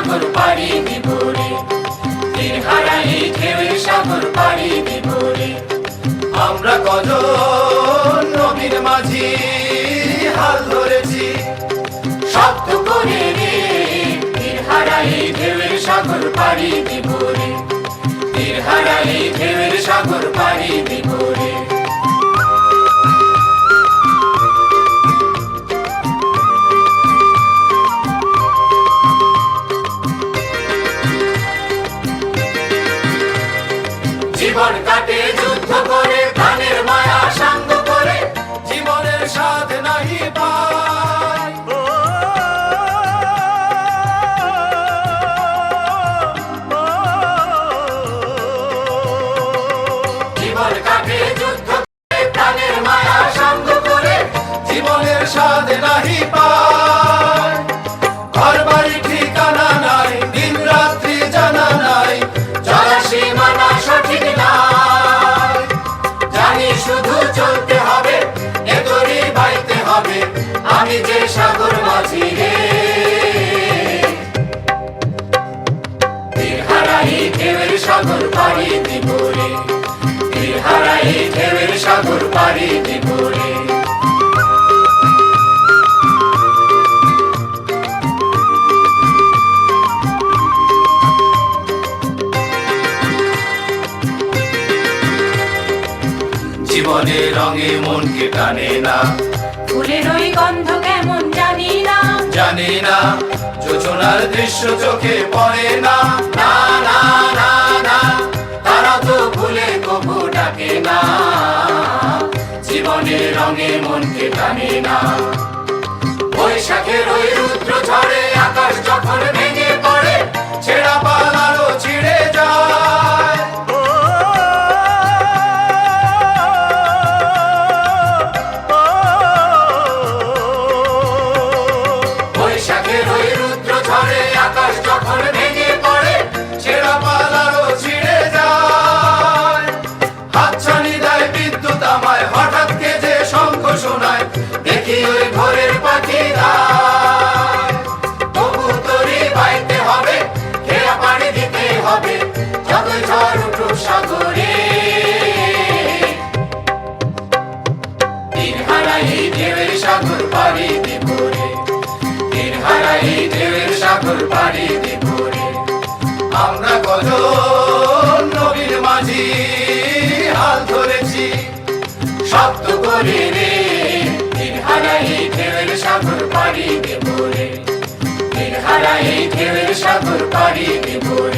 সাগর পাড়ি দিব রে, তীর হারাই ঢেউয়ের সাগর পাড়ি দিব রে। আমরা কজন নবীর মাঝি হাল ধরেছি, শব্দ করে রে, তীর হারাই ঢেউয়ের সাগর পাড়ি দিব রে, তীর হারাই ঢেউয়ের সাগর পাড়ি দিব রে। জীবন কাটে যুদ্ধ করে, প্রাণের মায়া সাঙ্গ করে, জীবনের স্বাদ নাহি পাই। জীবন কাটে যুদ্ধ করে, প্রাণের মায়া সাঙ্গ করে, জীবনের স্বাদ নাহি পাই। ঘর বাড়ি ঠিকানা নাই, দিন রাত্রি জানা নাই, চলা সীমানা সঠিক নাই। জানি শুধু চলতে হবে, এ দড়ি বাইতে হবে, আমি যে সাগর মাঝি রে। তীর হারাই ঢেউয়ের সাগর পাড়ি দিব রে, তীর হারাই ঢেউয়ের সাগর পাড়ি দিব রে। জীবনের রঙে মনকে টানে না, ফুলের ওই গন্ধ কেমন জানি না, জানি না, যোজনার দৃশ্য চোখে পড়ে না। না না না না, তারা তো ভুলে কবু ডাকে না, জীবনের রঙে মনকে টানে না। বৈশাখের ওই রুদ্র ঝড়ে আকাশ যখন ভেঙে পড়ে, ছেঁড়া পালারও ছিঁড়ে যায়। বৈশাখের ওই রুদ্র ঝড়ে আকাশ যখন ভেঙে পড়ে, ছেঁড়া পালারও ছিঁড়ে যায়। হাতছানি দেয় বিদ্যুৎ আমায়, হঠাৎ কে যে শঙ্খ শোনায়, দেখি ওই ভোরের পাখিরা। তবু তরি বাইতে হবে, খেয়া পাড়ি দিতে হবে, যতই ঝড় উঠুক সাগরে। তীর হারাই ঢেউয়ের সাগর পাড়ি দিব রে, তীর হারাই ঢেউয়ের সাগর পাড়ি দিব রে। আমরা কজন নবীর মাঝি হাল ধরেছি, শব্দ করে রে, তীর হারাই ঢেউয়ের সাগর পাড়ি দিব রে, তীর হারাই ঢেউয়ের সাগর পাড়ি দিব রে।